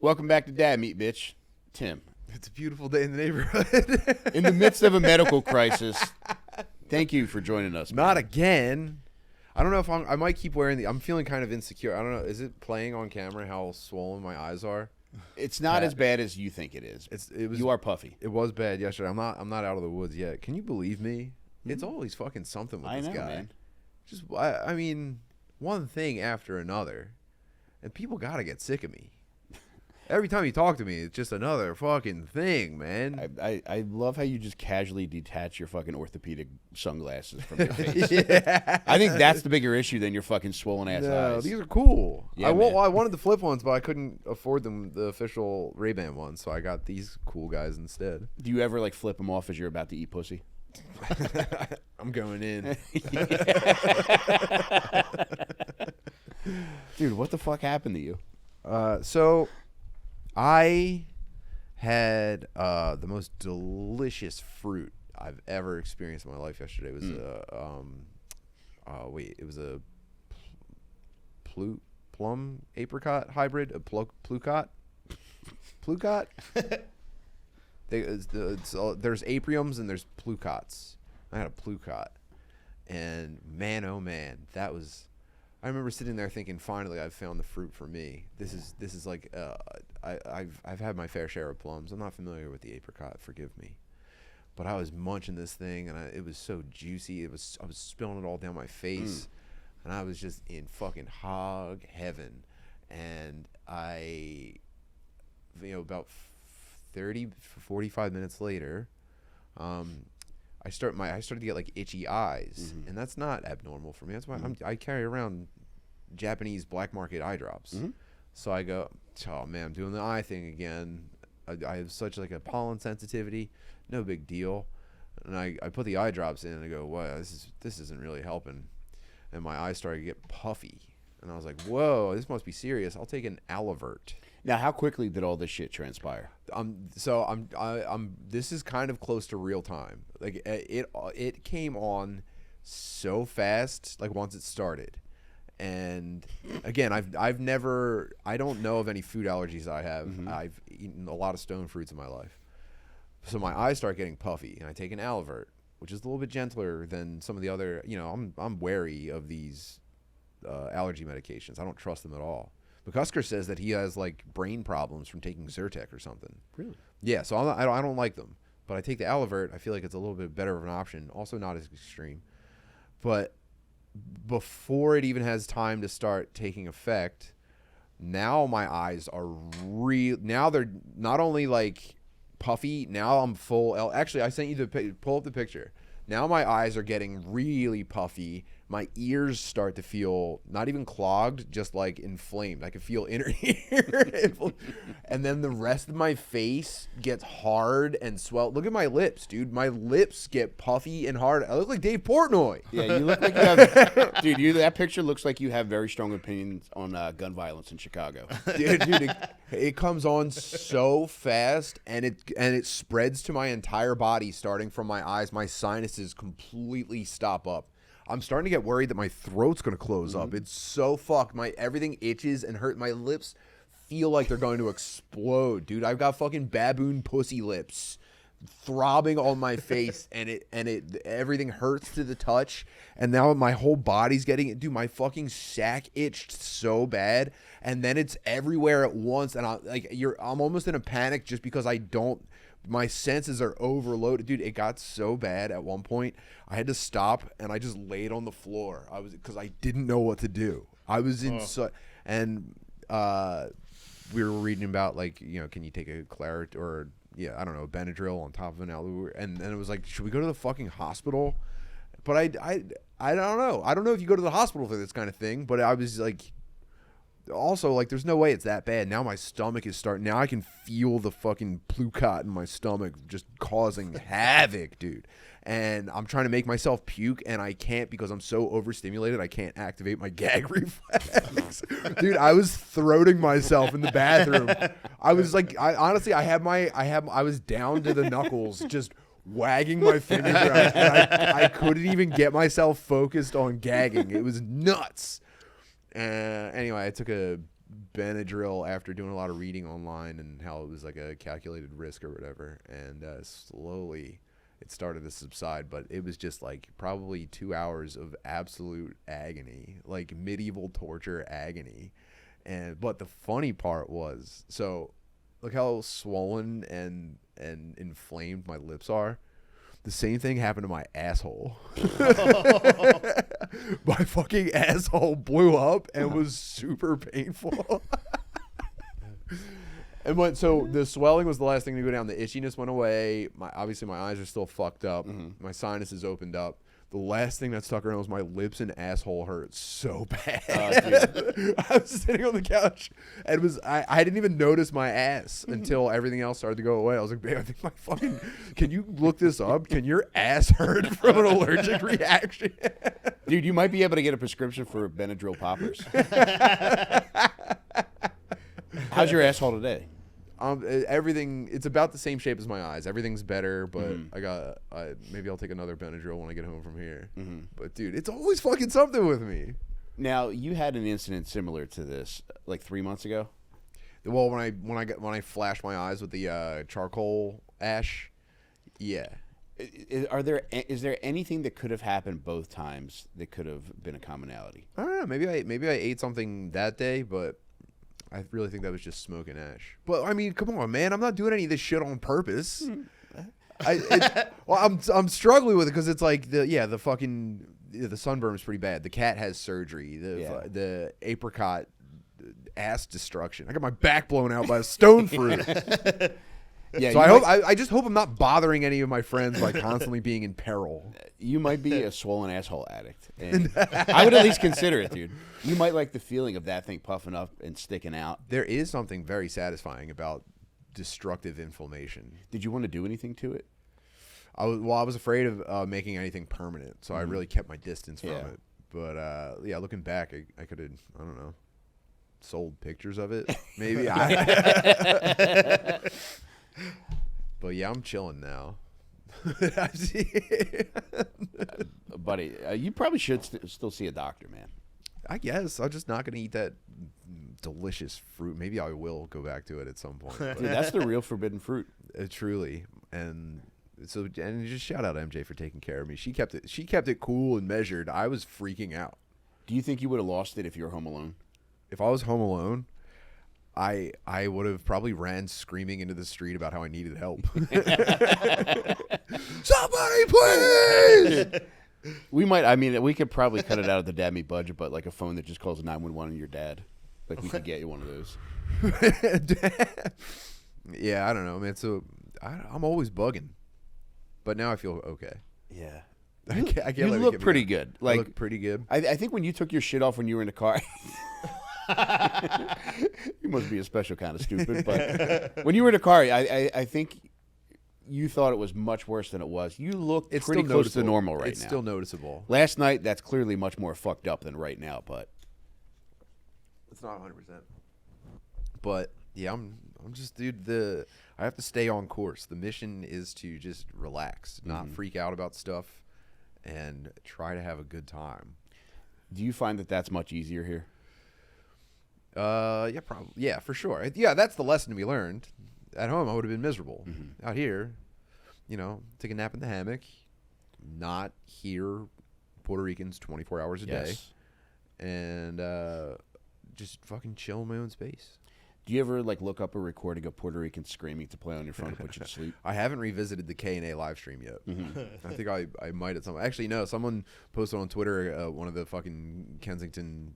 Welcome back to DADMEAT, bitch. Tim. It's a beautiful day in the neighborhood. In the midst of a medical crisis, thank you for joining us. Not again. I don't know if I might keep wearing I'm feeling kind of insecure. I don't know. Is it playing on camera how swollen my eyes are? It's not as bad as you think it is. You are puffy. It was bad yesterday. I'm not out of the woods yet. Can you believe me? It's always fucking something with this guy. Man. Just I mean, one thing after another, and people gotta get sick of me. Every time you talk to me, it's just another fucking thing, man. I love how you just casually detach your fucking orthopedic sunglasses from your face. Yeah. I think that's the bigger issue than your fucking swollen ass eyes. These are cool. Yeah, I wanted the flip ones, but I couldn't afford them, the official Ray-Ban ones, so I got these cool guys instead. Do you ever like flip them off as you're about to eat pussy? I'm going in. Dude, what the fuck happened to you? So I had the most delicious fruit I've ever experienced in my life yesterday. It was it was a plum apricot hybrid, a plucot. There's apriums and there's plucots. I had a plucot, and man, oh man, that was. I remember sitting there thinking, finally, I've found the fruit for me. This is like, I've had my fair share of plums. I'm not familiar with the apricot, forgive me, but I was munching this thing, and it was so juicy. I was spilling it all down my face, and I was just in fucking hog heaven. And about 45 minutes later, I started to get like itchy eyes, and that's not abnormal for me. That's why I carry around Japanese black market eye drops. So I go, oh man, I'm doing the eye thing again. I have such like a pollen sensitivity, no big deal. And I put the eye drops in, and I go, wow, this isn't really helping. And my eyes started to get puffy, and I was like, whoa, this must be serious. I'll take an Alivert. Now, how quickly did all this shit transpire? This is kind of close to real time. Like it came on so fast, like once it started. And again, I don't know of any food allergies I have. I've eaten a lot of stone fruits in my life. So my eyes start getting puffy, and I take an Alivert, which is a little bit gentler than some of the other, I'm wary of these allergy medications. I don't trust them at all. McCusker says that he has like brain problems from taking Zyrtec or something. Really? Yeah, so I don't like them. But I take the Alivert. I feel like it's a little bit better of an option. Also not as extreme. But before it even has time to start taking effect, now my eyes are now they're not only like puffy, now I'm full. Actually, I sent you pull up the picture. Now my eyes are getting really puffy. My ears start to feel not even clogged, just like inflamed. I can feel inner ear. And then the rest of my face gets hard and swell. Look at my lips, dude. My lips get puffy and hard. I look like Dave Portnoy. Yeah, you look like you have... Dude, that picture looks like you have very strong opinions on gun violence in Chicago. Dude, it comes on so fast, and it spreads to my entire body, starting from my eyes. My sinuses completely stop up. I'm starting to get worried that my throat's going to close up. It's so fucked. Everything itches and hurt. My lips feel like they're going to explode, dude. I've got fucking baboon pussy lips throbbing on my face, and everything hurts to the touch. And now my whole body's getting it. Dude, my fucking sack itched so bad, and then it's everywhere at once. And I'm almost in a panic just because my senses are overloaded. Dude, it got so bad at one point, I had to stop, and I just laid on the floor. Because I didn't know what to do. I was in and we were reading about, like, can you take a Claret or, I don't know, Benadryl on top of an Alivert? And then it was like, should we go to the fucking hospital? But I don't know. I don't know if you go to the hospital for this kind of thing, but I was like, also, like, there's no way it's that bad. Now my stomach is starting. Now I can feel the fucking plucot in my stomach just causing havoc, dude. And I'm trying to make myself puke, and I can't because I'm so overstimulated. I can't activate my gag reflex. Dude, I was throating myself in the bathroom. I was like, I was down to the knuckles, just wagging my fingers around. And I couldn't even get myself focused on gagging. It was nuts. Anyway, I took a Benadryl after doing a lot of reading online and how it was like a calculated risk or whatever. And slowly it started to subside, but it was just like probably 2 hours of absolute agony, like medieval torture agony. But the funny part was, so look how swollen and inflamed my lips are. The same thing happened to my asshole. My fucking asshole blew up and was super painful. So the swelling was the last thing to go down. The itchiness went away. Obviously my eyes are still fucked up. My sinuses opened up. The last thing that stuck around was my lips and asshole hurt so bad. I was sitting on the couch and I didn't even notice my ass until everything else started to go away. I was like, babe, I think my fucking, can you look this up? Can your ass hurt from an allergic reaction? Dude, you might be able to get a prescription for Benadryl poppers. How's your asshole today? Everything, it's about the same shape as my eyes. Everything's better, but maybe I'll take another Benadryl when I get home from here. But dude, it's always fucking something with me. Now, you had an incident similar to this like 3 months ago. Well, when I flashed my eyes with the charcoal ash, yeah. Is there anything that could have happened both times that could have been a commonality? I don't know. Maybe I ate something that day, but I really think that was just smoke and ash. But I mean, come on, man! I'm not doing any of this shit on purpose. I'm struggling with it because it's like the sunburn is pretty bad. The cat has surgery. The apricot ass destruction. I got my back blown out by a stone fruit. Yeah, so I just hope I'm not bothering any of my friends by constantly being in peril. You might be a swollen asshole addict. And I would at least consider it, dude. You might like the feeling of that thing puffing up and sticking out. There is something very satisfying about destructive inflammation. Did you want to do anything to it? I was afraid of making anything permanent, so I really kept my distance from it. But looking back, I could have, I don't know, sold pictures of it, maybe. But yeah, I'm chilling now. Buddy, you probably should still see a doctor, man. I guess I'm just not going to eat that delicious fruit. Maybe I will go back to it at some point. Dude, that's the real forbidden fruit. Truly. And just shout out MJ for taking care of me. She kept it cool and measured. I was freaking out. Do you think you would have lost it if you were home alone? If I was home alone, I would have probably ran screaming into the street about how I needed help. Somebody please! We could probably cut it out of the DADMEAT budget, but like a phone that just calls 911 and your dad. Like we could get you one of those. Yeah, I don't know, man. So I'm always bugging. But now I feel okay. Yeah. I can't you look pretty good. Like, I look pretty good. I think when you took your shit off when you were in the car... You must be a special kind of stupid, but when you were in the car, I think you thought it was much worse than it was. You look pretty close to normal right now. It's still noticeable. Last night, that's clearly much more fucked up than right now, but it's not 100%. But yeah, I'm just, dude. I have to stay on course. The mission is to just relax, not freak out about stuff, and try to have a good time. Do you find that that's much easier here? Yeah, probably. Yeah, for sure. Yeah, that's the lesson we learned. At home, I would have been miserable. Out here, take a nap in the hammock, not hear Puerto Ricans 24 hours a day, and just fucking chill in my own space. Do you ever look up a recording of Puerto Ricans screaming to play on your phone to put you to sleep? I haven't revisited the K&A live stream yet. I think I might at some. Actually, no. Someone posted on Twitter one of the fucking Kensington,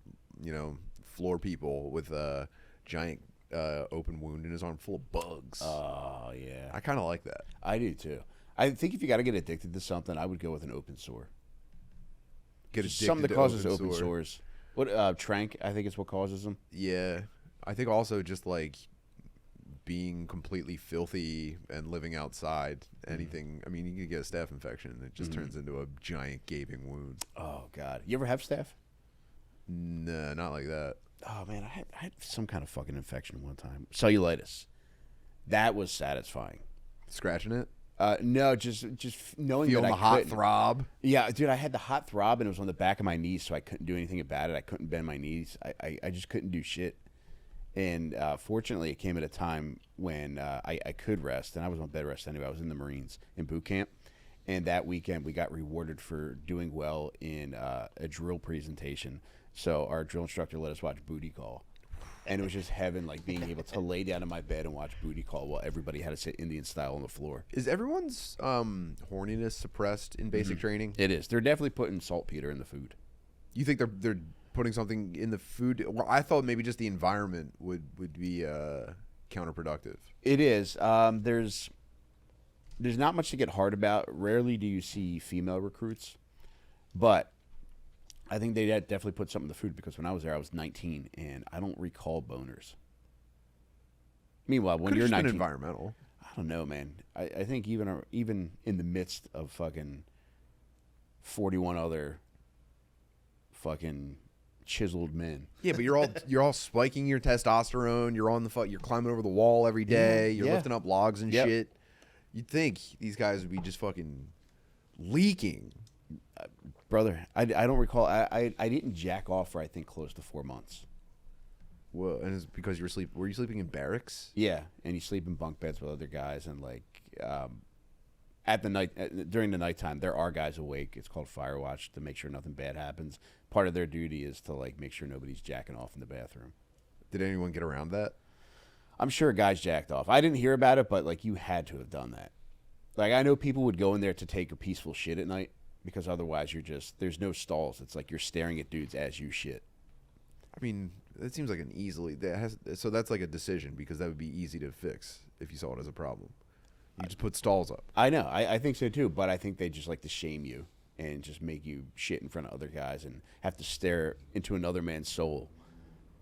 floor people with a giant open wound in his arm full of bugs. Oh, yeah. I kind of like that. I do, too. I think if you got to get addicted to something, I would go with an open sore. Get addicted something that to causes open sores. What trank, I think is what causes them. Yeah. I think also just being completely filthy and living outside, anything. I mean, you could get a staph infection and it just turns into a giant gaping wound. Oh, God. You ever have staph? No, not like that. Oh, man, I had some kind of fucking infection one time. Cellulitis. That was satisfying. Scratching it? No, just knowing Feeling that the hot throb? Yeah, dude, I had the hot throb, and it was on the back of my knees, so I couldn't do anything about it. I couldn't bend my knees. I just couldn't do shit. And fortunately, it came at a time when I could rest, and I was on bed rest anyway. I was in the Marines in boot camp, and that weekend we got rewarded for doing well in a drill presentation. So our drill instructor let us watch Booty Call, and it was just heaven, like being able to lay down in my bed and watch Booty Call while everybody had to sit Indian style on the floor. Is everyone's horniness suppressed in basic training? It is. They're definitely putting saltpeter in the food. You think they're putting something in the food? Well, I thought maybe just the environment would be counterproductive. It is. There's not much to get hard about. Rarely do you see female recruits, but I think they definitely put something in the food, because when I was there, I was 19, and I don't recall boners. Meanwhile, when you're 19, environmental. I don't know, man. I think even in the midst of fucking 41 other fucking chiseled men. Yeah, but you're all spiking your testosterone. You're on you're climbing over the wall every day. You're lifting up logs and shit. You'd think these guys would be just fucking leaking. Brother, I don't recall. I didn't jack off for, I think, close to 4 months. Well, and it's because you were you sleeping in barracks? Yeah, and you sleep in bunk beds with other guys, and like at the night during the nighttime, there are guys awake. It's called fire watch, to make sure nothing bad happens. Part of their duty is to like make sure nobody's jacking off in the bathroom. Did anyone get around that? I'm sure guys jacked off. I didn't hear about it, but like you had to have done that. Like I know people would go in there to take a peaceful shit at night, because otherwise there's no stalls. It's like you're staring at dudes as you shit. I mean, it seems like so that's like a decision, because that would be easy to fix if you saw it as a problem. You just put stalls up. I know. I think so too, but I think they just like to shame you and just make you shit in front of other guys and have to stare into another man's soul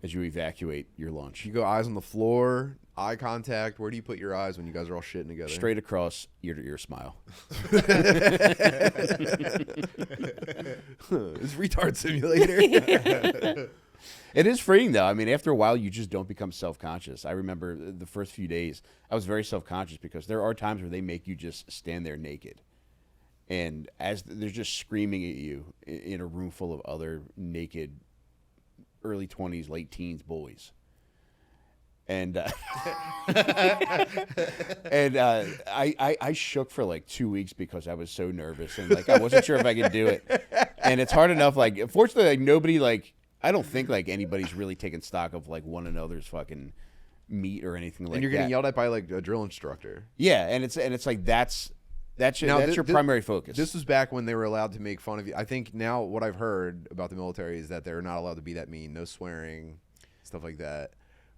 as you evacuate your lunch. You go eyes on the floor, eye contact. Where do you put your eyes when you guys are all shitting together? Straight across, ear to ear smile. It's retard simulator. It is freeing, though. I mean, after a while, you just don't become self-conscious. I remember the first few days, I was very self-conscious, because there are times where they make you just stand there naked. And as they're just screaming at you in a room full of other naked early 20s, late teens boys. And I shook for like 2 weeks because I was so nervous, and like I wasn't sure if I could do it. And it's hard enough. Like, fortunately, like nobody, like, I don't think like anybody's really taking stock of like one another's fucking meat or anything like that. And you're getting yelled at by like a drill instructor. Yeah, and it's like that's your primary focus. This was back when they were allowed to make fun of you. I think now what I've heard about the military is that they're not allowed to be that mean. No swearing, stuff like that.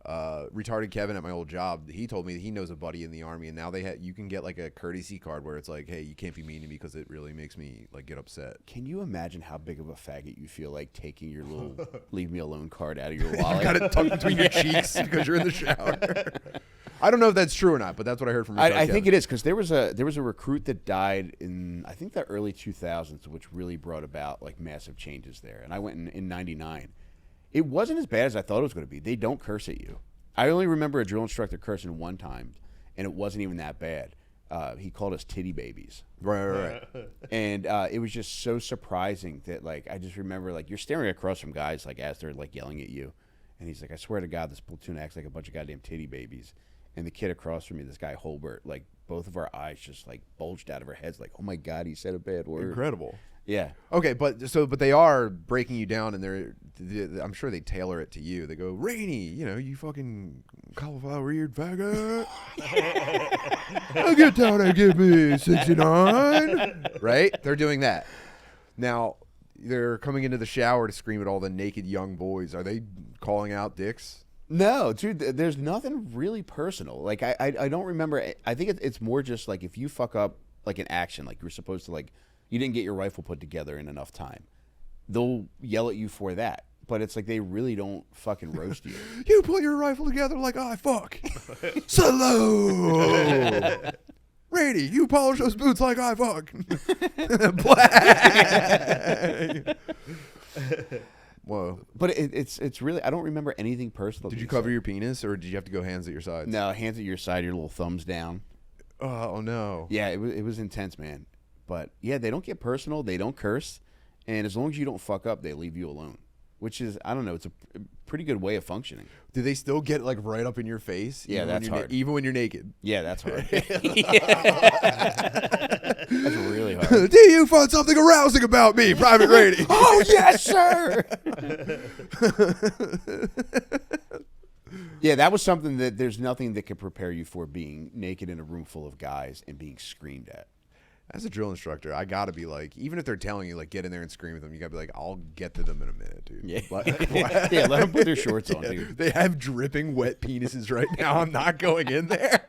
Retarded Kevin at my old job, he told me that he knows a buddy in the Army, and now you can get like a courtesy card where it's like, hey, you can't be mean to me because it really makes me like get upset. Can you imagine how big of a faggot you feel like taking your little leave me alone card out of your wallet? Got it tucked between your cheeks because you're in the shower. I don't know if that's true or not, but that's what I heard from I think it is, because there was a recruit that died in, I think, the early 2000s, which really brought about like massive changes there. And I went in 99. It wasn't as bad as I thought it was going to be. They don't curse at you. I only remember a drill instructor cursing one time, and it wasn't even that bad. He called us titty babies. Right. And it was just so surprising that, like, I just remember, like, you're staring across from guys, like, as they're, like, yelling at you. And he's like, I swear to God, this platoon acts like a bunch of goddamn titty babies. And the kid across from me, this guy Holbert, like, both of our eyes just, like, bulged out of our heads, like, oh, my God, he said a bad word. Incredible. Yeah. Okay, but they are breaking you down, and I'm sure they tailor it to you. They go, Rainey, you fucking cauliflower-eared faggot. I'll get down and give me 69. Right? They're doing that. Now, they're coming into the shower to scream at all the naked young boys. Are they calling out dicks? No, dude, there's nothing really personal. Like, I don't remember. I think it's more just, like, if you fuck up, like, an action, like, you were supposed to, like, you didn't get your rifle put together in enough time, they'll yell at you for that. But it's like they really don't fucking roast you. You put your rifle together like I fuck. Salute. Randy, you polish those boots like I fuck. Black. Whoa. But it's really, I don't remember anything personal. Did you cover your penis, or did you have to go hands at your sides? No, hands at your side, your little thumbs down. Oh no. Yeah, it was intense, man. But yeah, they don't get personal. They don't curse. And as long as you don't fuck up, they leave you alone. which is, I don't know, it's a pretty good way of functioning. Do they still get like right up in your face? Yeah, that's hard. Even when you're naked. Yeah, that's hard. That's really hard. Do you find something arousing about me, Private Rady? Oh, yes, sir. Yeah, that was something that there's nothing that could prepare you for being naked in a room full of guys and being screamed at. As a drill instructor, I gotta be like, even if they're telling you like get in there and scream at them, you gotta be like, I'll get to them in a minute, dude. Yeah, Like, yeah. Let them put their shorts on, dude. They have dripping wet penises right now. I'm not going in there.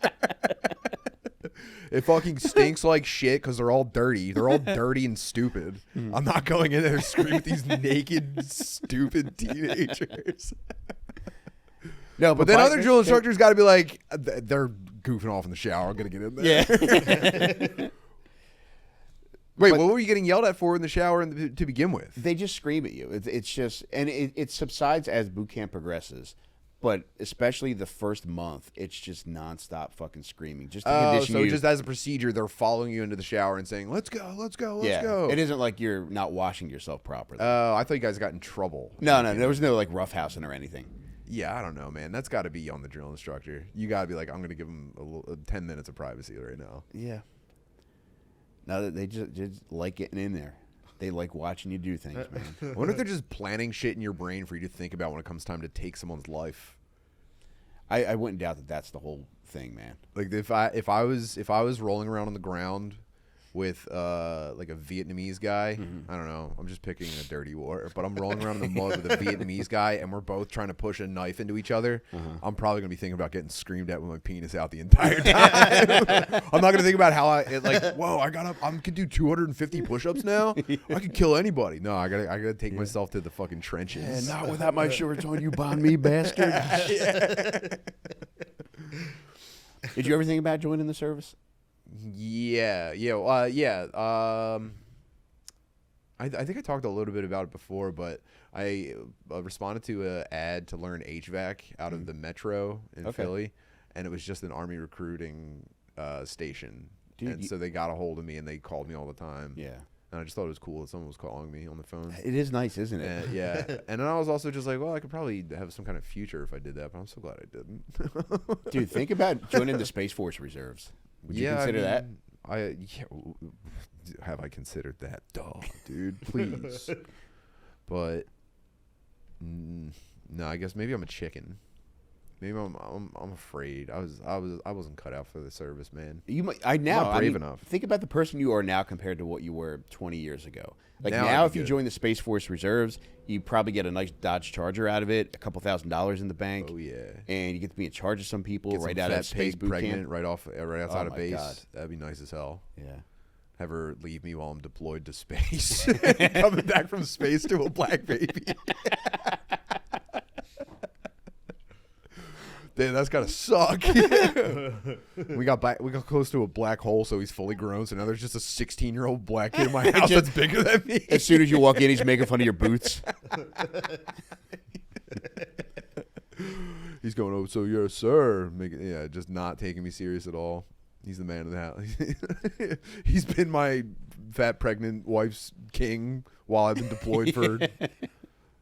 It fucking stinks like shit because they're all dirty. They're all dirty and stupid. I'm not going in there to scream at these naked, stupid teenagers. No, But then other drill instructors got to be like, they're goofing off in the shower. I'm gonna get in there. Yeah. Wait, what were you getting yelled at for in the shower to begin with? They just scream at you. It's just, and it subsides as boot camp progresses. But especially the first month, it's just nonstop fucking screaming. Just to condition you. Just as a procedure, they're following you into the shower and saying, "Let's go, let's go, let's go." It isn't like you're not washing yourself properly. Oh, I thought you guys got in trouble. No, there was no like roughhousing or anything. Yeah, I don't know, man. That's got to be on the drill instructor. You got to be like, I'm going to give them 10 minutes of privacy right now. Yeah. No, they just like getting in there. They like watching you do things, man. I wonder if they're just planting shit in your brain for you to think about when it comes time to take someone's life. I wouldn't doubt that that's the whole thing, man. Like if I was rolling around on the ground with like a Vietnamese guy, I don't know, I'm just picking a dirty war, but I'm rolling around in the mud with a Vietnamese guy and we're both trying to push a knife into each other, I'm probably gonna be thinking about getting screamed at with my penis out the entire time. I'm not gonna think about how whoa, I could do 250 push-ups now. I could kill anybody. No, I gotta take myself to the fucking trenches. Yeah, not without my shorts on, you bond me, bastard. Did you ever think about joining the service? Yeah. I think I talked a little bit about it before, but I responded to an ad to learn HVAC out of the Metro in Philly, and it was just an Army recruiting station. Dude, and so they got a hold of me and they called me all the time. Yeah. And I just thought it was cool that someone was calling me on the phone. It is nice, isn't it? Yeah. And then I was also just like, well, I could probably have some kind of future if I did that, but I'm so glad I didn't. Dude, think about joining the Space Force Reserves. Would you consider that? Have I considered that? Duh, dude, please. But no, I guess maybe I'm a chicken. Maybe I'm afraid. I wasn't cut out for the service, man. I'm not brave enough. Think about the person you are now compared to what you were 20 years ago. Like now if you join the Space Force Reserves, you probably get a nice Dodge Charger out of it, a couple $1,000s in the bank. Oh yeah, and you get to be in charge of some people right out of space boot camp. right outside of base. God. That'd be nice as hell. Yeah. Have her leave me while I'm deployed to space, coming back from space to a black baby. Damn, that's gotta suck. we got close to a black hole, so he's fully grown. So now there's just a 16-year-old black kid in my house that's bigger than me. As soon as you walk in, he's making fun of your boots. He's going, "Oh, so you're a sir?" Just not taking me serious at all. He's the man of the house. He's been my fat pregnant wife's king while I've been deployed for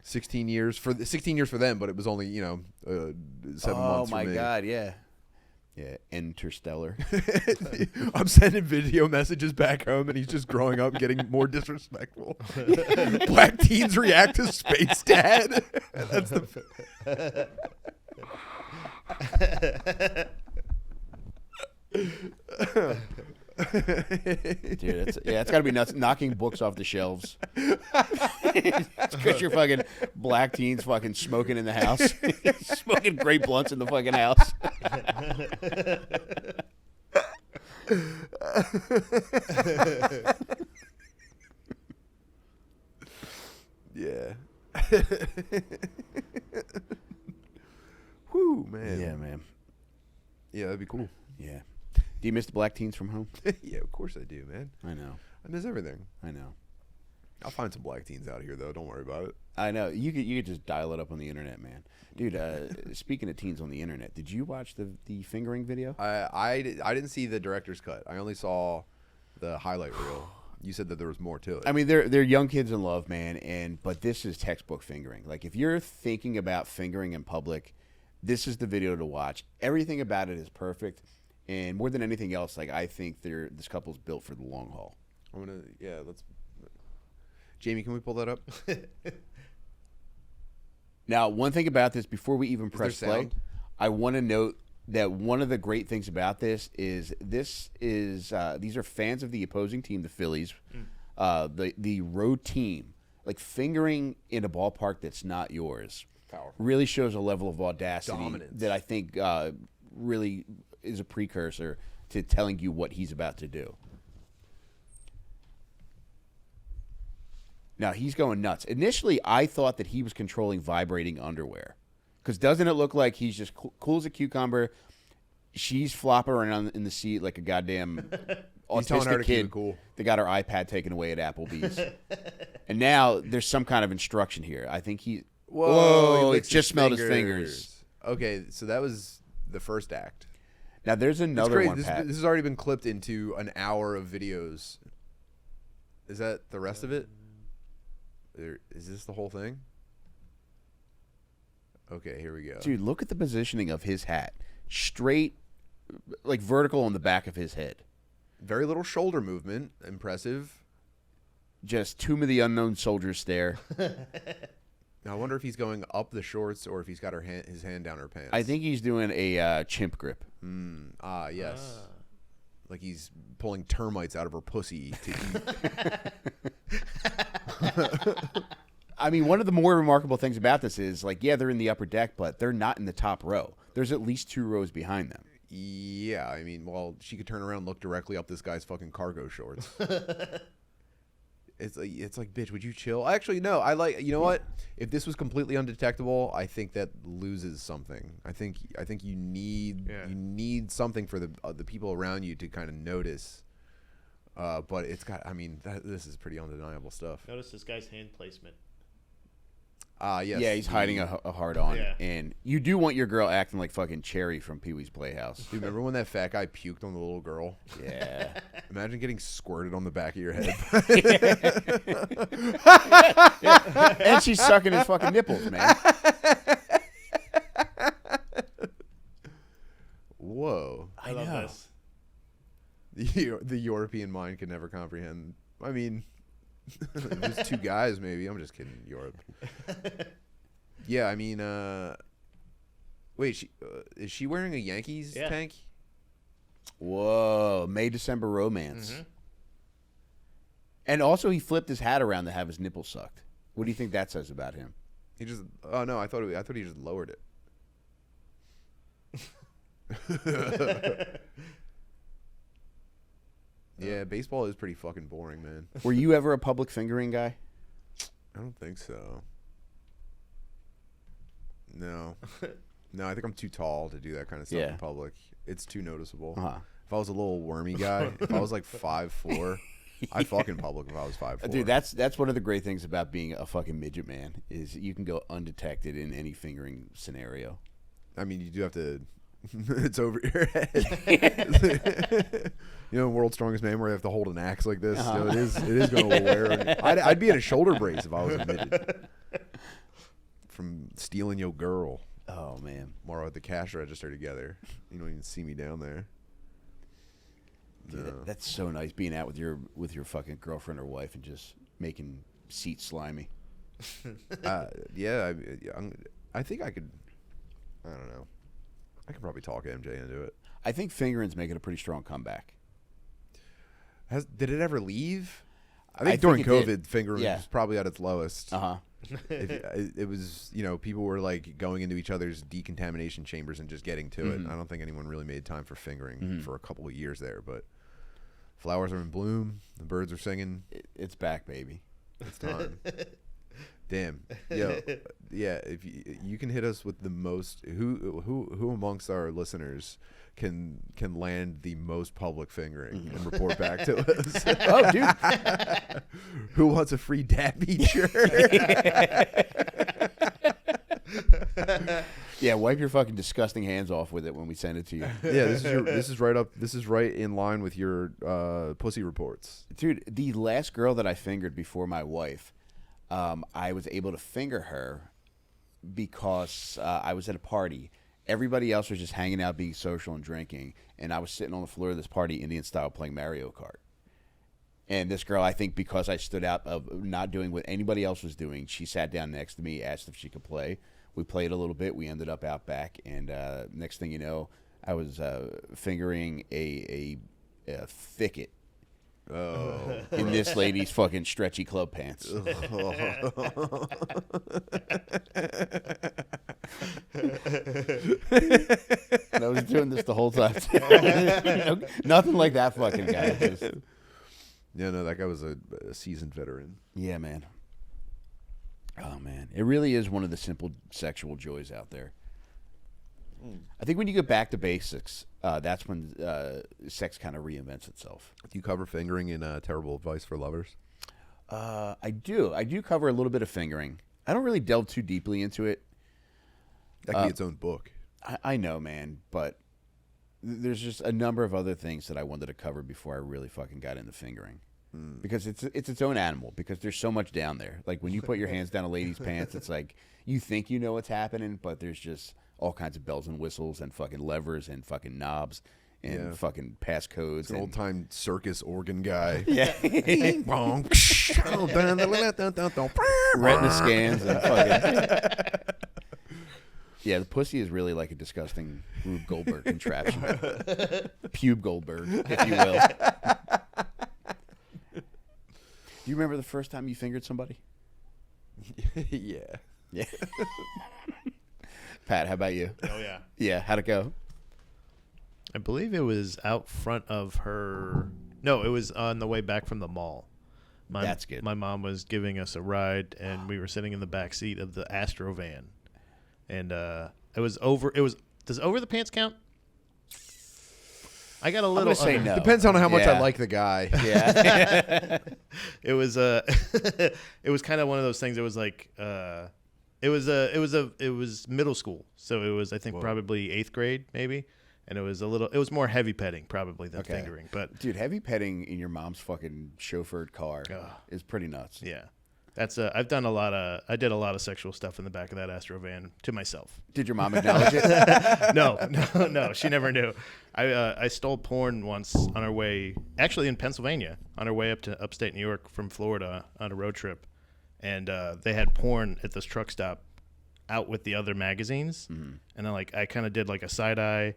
16 years. For 16 years for them, but it was only 7 months. Oh my God, yeah. Yeah, interstellar. I'm sending video messages back home, and he's just growing up, getting more disrespectful. Black teens react to space, Dad. That's the. Dude, it's got to be nuts. Knocking books off the shelves. It's because you're fucking black teens fucking smoking in the house. Smoking great blunts in the fucking house. Yeah. Whew, man. Yeah, man. Yeah, that'd be cool. Yeah. Do you miss the black teens from home? Yeah, of course I do, man. I know. I miss everything. I know. I'll find some black teens out here, though. Don't worry about it. I know. You could just dial it up on the internet, man. Dude, speaking of teens on the internet, did you watch the fingering video? I didn't see the director's cut. I only saw the highlight reel. You said that there was more to it. I mean, they're young kids in love, man, but this is textbook fingering. Like, if you're thinking about fingering in public, this is the video to watch. Everything about it is perfect, and more than anything else, like, I think this couple's built for the long haul. Let's. Jamie, can we pull that up? Now, one thing about this, before we even press there play, sound? I want to note that one of the great things about this is these are fans of the opposing team, the Phillies, the road team. Like, fingering in a ballpark that's not yours Powerful. really shows a level of audacity Dominance. that I think really is a precursor to telling you what he's about to do. Now, he's going nuts. Initially, I thought that he was controlling vibrating underwear. Because doesn't it look like he's just cool as a cucumber? She's flopping around in the seat like a goddamn He's telling her autistic to keep kid. it cool. They got her iPad taken away at Applebee's. And now there's some kind of instruction here. I think he... Whoa, he it licks just smelled his fingers. Okay, so that was the first act. Now, there's It's another great. one, Pat. This has already been clipped into an hour of videos. Is that the rest of it? Is this the whole thing? Okay, here we go. Dude, look at the positioning of his hat. Straight, like vertical on the back of his head. Very little shoulder movement. Impressive. Just Tomb of the Unknown Soldier stare. Now, I wonder if he's going up the shorts or if he's got his hand down her pants. I think he's doing a chimp grip. Yes. Like he's pulling termites out of her pussy to eat. I mean, one of the more remarkable things about this is, like, yeah, they're in the upper deck, but they're not in the top row. There's at least 2 rows behind them. Yeah, I mean, well, she could turn around and look directly up this guy's fucking cargo shorts. It's like, bitch, would you chill? Actually, no. You know what? If this was completely undetectable, I think that loses something. I think you need something for the people around you to kind of notice. But it's got. I mean, this is pretty undeniable stuff. Notice this guy's hand placement. Yes. Yeah, he's hiding a hard on. Yeah. And you do want your girl acting like fucking Cherry from Pee-wee's Playhouse. Dude, remember when that fat guy puked on the little girl? Yeah. Imagine getting squirted on the back of your head. And she's sucking his fucking nipples, man. Whoa. I love this. The European mind could never comprehend. I mean, there's 2 guys, maybe. I'm just kidding. Europe. Yeah, I mean, wait, is she wearing a Yankees tank? Whoa, May-December romance. Mm-hmm. And also, he flipped his hat around to have his nipples sucked. What do you think that says about him? He just. Oh no, I thought he just lowered it. Yeah, baseball is pretty fucking boring, man. Were you ever a public fingering guy? I don't think so. No. No, I think I'm too tall to do that kind of stuff in public. It's too noticeable. If I was a little wormy guy, if I was like 5'4", I'd fuck in public if I was 5'4". Dude, that's one of the great things about being a fucking midget, man, is you can go undetected in any fingering scenario. I mean, you do have to... It's over your head. You know, World's Strongest Man, where you have to hold an axe like this. So it is going to wear. I'd be in a shoulder brace if I was admitted from stealing your girl. Oh man, More at the cash register together. You don't even see me down there. Dude, that's so nice being out with your fucking girlfriend or wife and just making seats slimy. Yeah, I think I could. I don't know. I could probably talk MJ into it. I think fingering's making a pretty strong comeback. Did it ever leave? I I think during think it COVID, fingering was probably at its lowest. It was, you know, people were like going into each other's decontamination chambers and just getting to it. I don't think anyone really made time for fingering for a couple of years there, but flowers are in bloom. The birds are singing. It's back, baby. It's time. Damn. Yo. Yeah. If you can hit us with the most, who amongst our listeners can land the most public fingering and report back to us? Oh, dude. Who wants a free DADMEAT shirt? Yeah, wipe your fucking disgusting hands off with it when we send it to you. Yeah, this is right up. This is right in line with your pussy reports. Dude, the last girl that I fingered before my wife, I was able to finger her because I was at a party. Everybody else was just hanging out, being social and drinking, and I was sitting on the floor of this party, Indian style, playing Mario Kart. And this girl, I think because I stood out of not doing what anybody else was doing, she sat down next to me, asked if she could play. We played a little bit. We ended up out back, and next thing you know, I was fingering a thicket. Oh, In this lady's fucking stretchy club pants. And I was doing this the whole time. Nothing like that fucking guy. Just, yeah, no, that guy was a seasoned veteran. yeah, man. Oh, man. It really is one of the simple sexual joys out there. I think when you get back to basics, that's when sex kind of reinvents itself. Do you cover fingering in Terrible Advice for Lovers? I do. I do cover a little bit of fingering. I don't really delve too deeply into it. That could be its own book. I know, man, but there's just a number of other things that I wanted to cover before I really fucking got into fingering. Because it's its own animal, because there's so much down there. Like when you put your hands down a lady's pants, it's like you think you know what's happening, but there's just all kinds of bells and whistles and fucking levers and fucking knobs and fucking passcodes. It's an old-time circus organ guy. Yeah. Retina Retina scans and fucking... Yeah, the pussy is really like a disgusting Rube Goldberg contraption. Pube Goldberg, if you will. Do you remember the first time you fingered somebody? Yeah. Yeah. Pat, how about you? Oh yeah. Yeah, how'd it go? I believe it was out front of her. No, it was on the way back from the mall. That's good. My mom was giving us a ride, and we were sitting in the back seat of the Astro van, and it was over. It was. Does over the pants count? I got a little. I'm gonna say no. Depends on how much Yeah. I like the guy. Yeah. It was it was kind of one of those things. It was like it was middle school, so it was I think probably 8th grade maybe, and it was more heavy petting probably than Okay. fingering, but Dude, heavy petting in your mom's fucking chauffeured car is pretty nuts. yeah. That's I did a lot of sexual stuff in the back of that Astro van to myself. Did your mom acknowledge it? No, she never knew. I stole porn once on our way, actually in Pennsylvania, on our way up to upstate New York from Florida on a road trip, and they had porn at this truck stop, out with the other magazines, and then I kind of did like a side eye,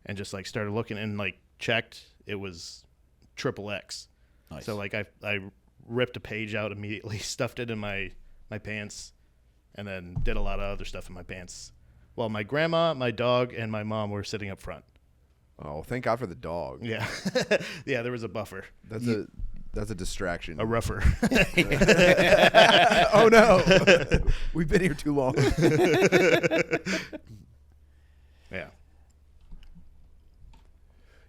and just like started looking and like checked, it was XXX. Nice. So like I ripped a page out immediately, stuffed it in my pants, and then did a lot of other stuff in my pants. While my grandma, my dog, and my mom were sitting up front. Oh, thank God for the dog. Yeah. Yeah, there was a buffer. That's a distraction. A rougher. Oh no, we've been here too long. Yeah.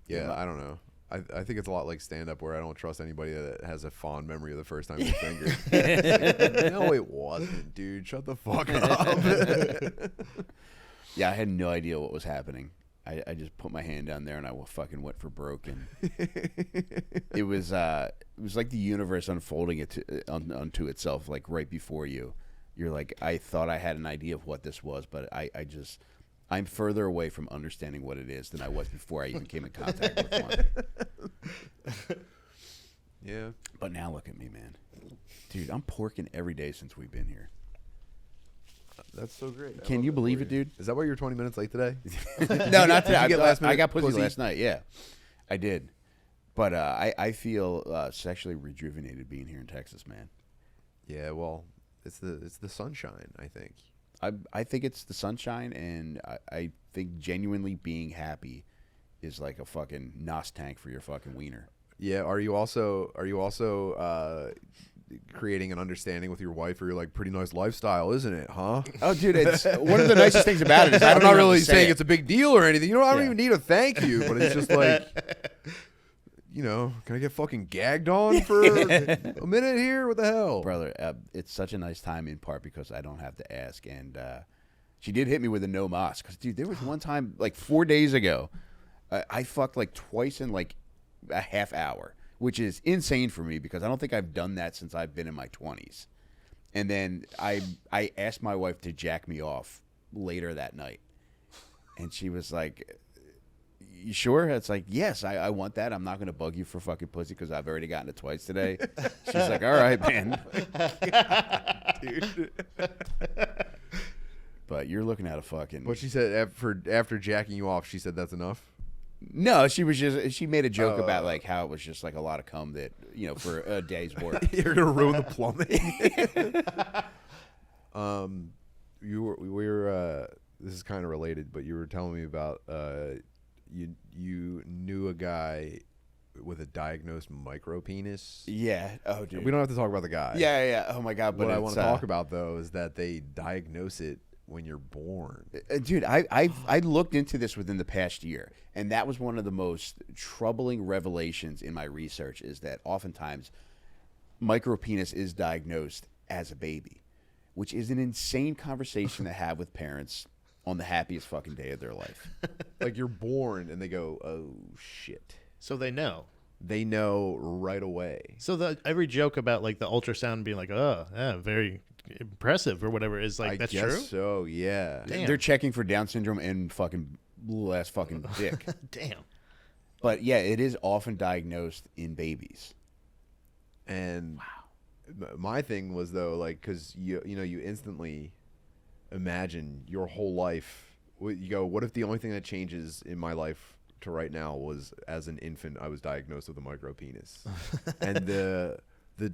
Yeah, I don't know. I think it's a lot like stand-up, where I don't trust anybody that has a fond memory of the first time they fingered. No, it wasn't, dude. Shut the fuck up. Yeah, I had no idea what was happening. I just put my hand down there and I fucking went for broke, and it was like the universe unfolding unto itself, like right before you. You're like, I thought I had an idea of what this was, but I'm further away from understanding what it is than I was before I even came in contact with one. Yeah. But now look at me, man. Dude, I'm porking every day since we've been here. That's so great. Can you believe it, dude? Is that why you're 20 minutes late today? No, not today. Did you get last I minute got pussy pussy? last night. Yeah, I did. But I feel sexually rejuvenated being here in Texas, man. Yeah, well, it's the sunshine, I think. I think it's the sunshine, and I think genuinely being happy is like a fucking NOS tank for your fucking wiener. Yeah. Are you also creating an understanding with your wife, where you're like, pretty nice lifestyle, isn't it? Huh? Oh, dude, it's one of the nicest things about it is I'm not really saying saying it's a big deal or anything. You know, I don't Yeah. even need a thank you, but it's just like, you know, can I get fucking gagged on for a minute here? What the hell? Brother, it's such a nice time, in part because I don't have to ask, and She did hit me with a no mas. Because, dude, there was one time, like 4 days ago, I fucked like twice in like a half hour, which is insane for me because I don't think I've done that since I've been in my 20s. And then I asked my wife to jack me off later that night. And she was like, you sure? It's like, yes, I want that. I'm not going to bug you for fucking pussy because I've already gotten it twice today. She's like, all right, man. Dude. But you're looking at a fucking... What she said after jacking you off, she said that's enough? No, she made a joke about like how it was just like a lot of cum that, for a day's work. You're going to ruin the plumbing. We were this is kind of related, but you were telling me about you knew a guy with a diagnosed micropenis. Yeah. Oh, dude. We don't have to talk about the guy. Yeah. Oh my God. But what I want to talk about though is that they diagnose it when you're born. Dude, I looked into this within the past year, and that was one of the most troubling revelations in my research. Is that oftentimes micropenis is diagnosed as a baby, which is an insane conversation to have with parents on the happiest fucking day of their life. Like you're born and they go, oh shit. So they know. They know right away. So every joke about like the ultrasound being like, oh, yeah, very impressive or whatever is like, that's true? So, yeah. Damn. They're checking for Down syndrome and fucking little ass fucking dick. Damn. But yeah, it is often diagnosed in babies. And my thing was though, like, because you instantly imagine your whole life. You go, what if the only thing that changes in my life to right now was as an infant I was diagnosed with a micropenis, and the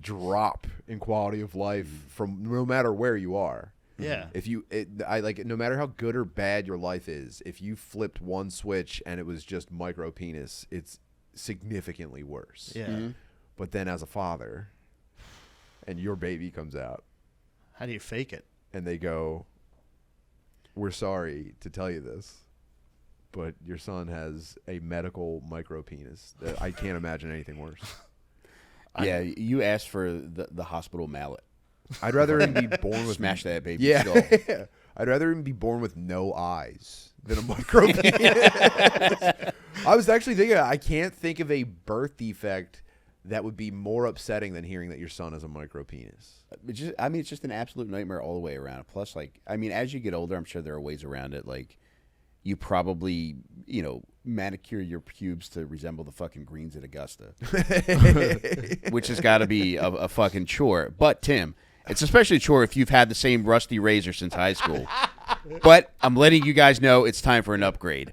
drop in quality of life from no matter where you are. Yeah. If no matter how good or bad your life is, if you flipped one switch and it was just micropenis, it's significantly worse. Yeah. Mm-hmm. But then as a father, and your baby comes out, How do you fake it? and they go, we're sorry to tell you this, but your son has a medical micropenis. I can't imagine anything worse. Yeah, you asked for the hospital mallet. I'd rather him be born with Smash that baby yeah. skull. I'd rather him be born with no eyes than a micropenis. I was actually thinking, I can't think of a birth defect that would be more upsetting than hearing that your son has a micropenis. It's just an absolute nightmare all the way around. Plus, as you get older, I'm sure there are ways around it. Like, you probably, manicure your pubes to resemble the fucking greens at Augusta, which has got to be a fucking chore. But, Tim, it's especially a chore if you've had the same rusty razor since high school. But I'm letting you guys know it's time for an upgrade.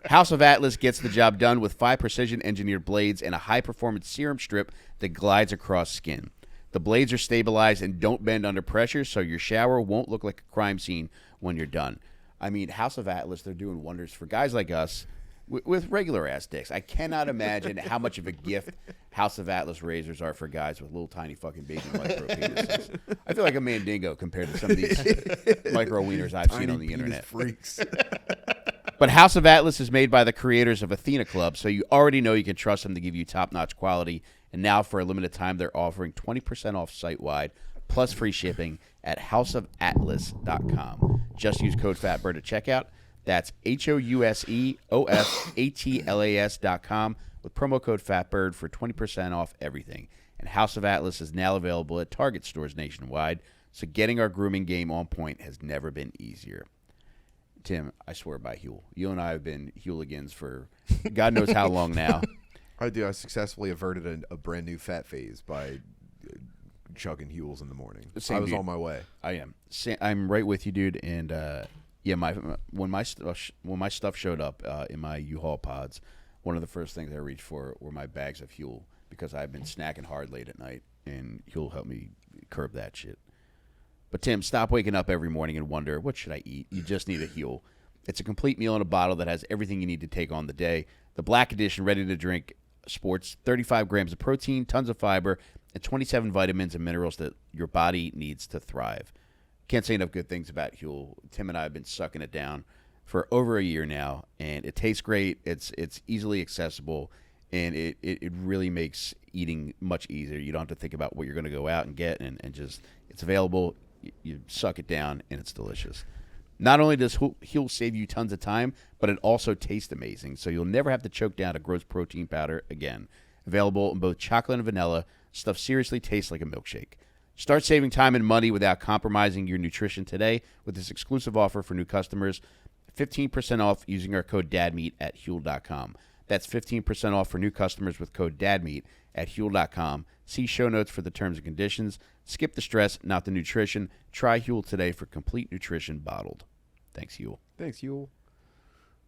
House of Atlas gets the job done with 5 precision-engineered blades and a high-performance serum strip that glides across skin. The blades are stabilized and don't bend under pressure, so your shower won't look like a crime scene when you're done. I mean, House of Atlas, they're doing wonders for guys like us with regular-ass dicks. I cannot imagine how much of a gift House of Atlas razors are for guys with little tiny fucking baby micro-penises. I feel like a mandingo compared to some of these micro-wieners I've seen on the internet. Freaks. But House of Atlas is made by the creators of Athena Club, so you already know you can trust them to give you top-notch quality. And now, for a limited time, they're offering 20% off site-wide, plus free shipping at houseofatlas.com. Just use code FATBIRD at checkout. That's HOUSEOFATLAS.com with promo code FATBIRD for 20% off everything. And House of Atlas is now available at Target stores nationwide, so getting our grooming game on point has never been easier. Tim, I swear by Huel. You and I have been Hueligans for God knows how long now. I successfully averted a brand new fat phase by chugging Huels in the morning. I was on my way. I am. I'm right with you, dude. And when my stuff showed up in my U-Haul pods, one of the first things I reached for were my bags of Huel because I've been snacking hard late at night, and Huel helped me curb that shit. But, Tim, stop waking up every morning and wonder, what should I eat? You just need a Huel. It's a complete meal in a bottle that has everything you need to take on the day. The Black Edition ready-to-drink sports 35 grams of protein, tons of fiber, and 27 vitamins and minerals that your body needs to thrive. Can't say enough good things about Huel. Tim and I have been sucking it down for over a year now, and it tastes great. It's easily accessible, and it really makes eating much easier. You don't have to think about what you're going to go out and get, and just it's available. You suck it down, and it's delicious. Not only does Huel save you tons of time, but it also tastes amazing, so you'll never have to choke down a gross protein powder again. Available in both chocolate and vanilla, stuff seriously tastes like a milkshake. Start saving time and money without compromising your nutrition today with this exclusive offer for new customers. 15% off using our code DADMEAT at Huel.com. That's 15% off for new customers with code DADMEAT at Huel.com. See show notes for the terms and conditions. Skip the stress, not the nutrition. Try Huel today for complete nutrition bottled. Thanks, Huel. Thanks, Huel.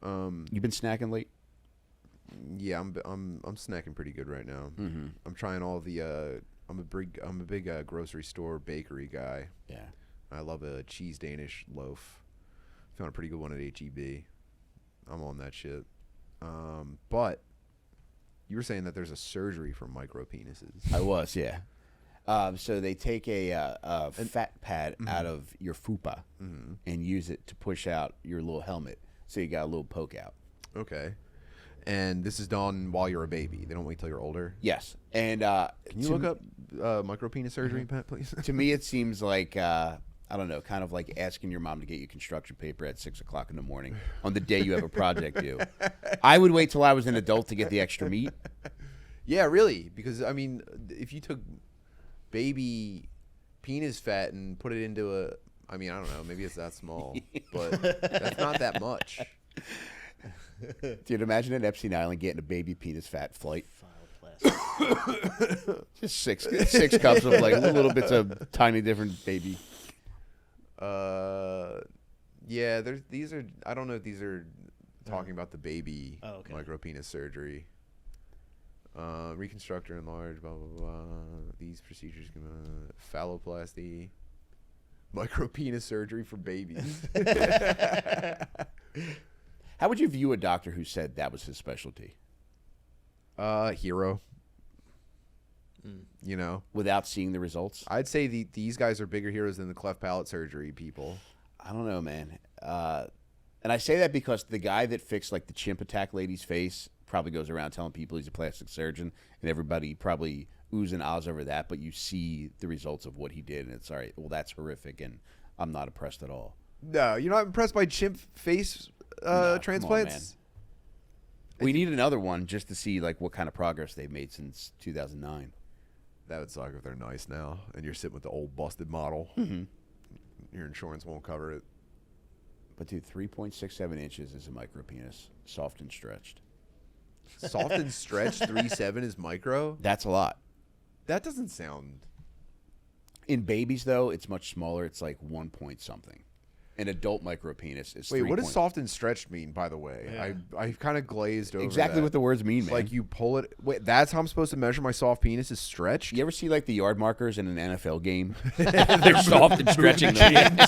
You been snacking late? Yeah, I'm snacking pretty good right now. Mm-hmm. I'm trying all the. I'm a big grocery store bakery guy. Yeah. I love a cheese Danish loaf. Found a pretty good one at HEB. I'm on that shit. But you were saying that there's a surgery for micropenises. I was, yeah. So they take a fat pad out of your fupa and use it to push out your little helmet, so you got a little poke out. Okay. And this is done while you're a baby. They don't wait till you're older. Yes. And can you look up micropenis surgery, Pat, please? To me, it seems like I don't know, kind of like asking your mom to get you construction paper at 6 o'clock in the morning on the day you have a project due. I would wait till I was an adult to get the extra meat. Yeah, really, because I mean, if you took baby penis fat and put it into a, I mean, I don't know, maybe it's that small, but that's not that much. Dude, imagine at Epstein Island getting a baby penis fat flight. Just six cups of like little bits of tiny different baby. Yeah, these are, I don't know if these are talking about the baby micropenis surgery. Reconstruct or enlarge, blah, blah, blah. These procedures can, phalloplasty, micropenis surgery for babies. How would you view a doctor who said that was his specialty? Hero. You know, without seeing the results? I'd say these guys are bigger heroes than the cleft palate surgery people. I don't know, man. And I say that because the guy that fixed like the chimp attack lady's face probably goes around telling people he's a plastic surgeon, and everybody probably oohs and ahs over that, but you see the results of what he did, and it's all right, well, that's horrific, and I'm not impressed at all. No, you're not impressed by chimp face transplants? On, we need another one just to see like what kind of progress they've made since 2009. That would suck if they're nice now, and you're sitting with the old busted model. Your insurance won't cover it. But dude, 3.67 inches is a micropenis, soft and stretched. Soft and stretched, 3.7 is micro? That's a lot. That doesn't sound... In babies, though, it's much smaller. It's like 1 point something. An adult micropenis is Wait, what does soft and stretched mean, by the way? Yeah. I kind of glazed over exactly that. what the words mean, man. Like you pull it... Wait, that's how I'm supposed to measure my soft penis is stretched? You ever see like the yard markers in an NFL game? They're soft and stretching them.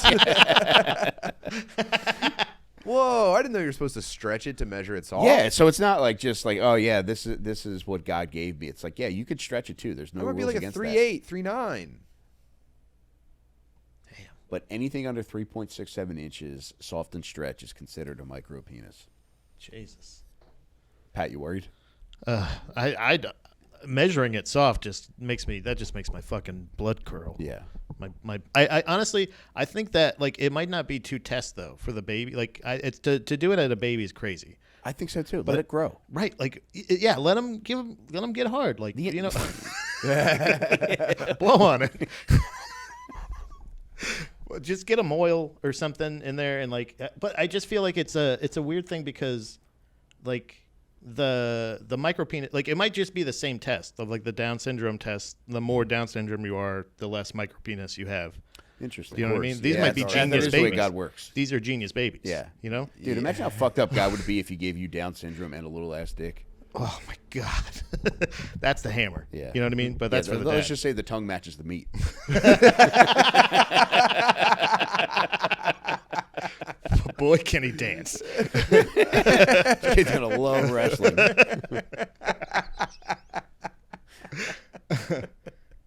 Whoa, I didn't know you were supposed to stretch it to measure it soft. Yeah, so it's not like just like, oh yeah, this is what God gave me. It's like, yeah, you could stretch it too. There's no That might rules be like a against 3.8, 3.9. But anything under 3.67 inches, soft and stretch, is considered a micropenis. Jesus. Pat, you worried? Measuring it soft just makes my fucking blood curl. Yeah. I honestly, I think that like it might not be too test though for the baby. Like it's to do it at a baby is crazy. I think so too. Let it grow. Right. Like yeah, let them get hard. Like you know, blow on it. Just get them oil or something in there and like. But I just feel like it's a weird thing because, like, the micropenis, like it might just be the same test of like the Down syndrome test. The more Down syndrome you are, the less micropenis you have. Interesting. You know what I mean? These might be genius that is babies. the way God works. These are genius babies. Yeah. You know? Dude, imagine how fucked up God would be if he gave you Down syndrome and a little ass dick. Oh my God. That's the hammer. Yeah. You know what I mean? But that's for the let's dad. just say the tongue matches the meat. Boy, can he dance. Kid's gonna love wrestling.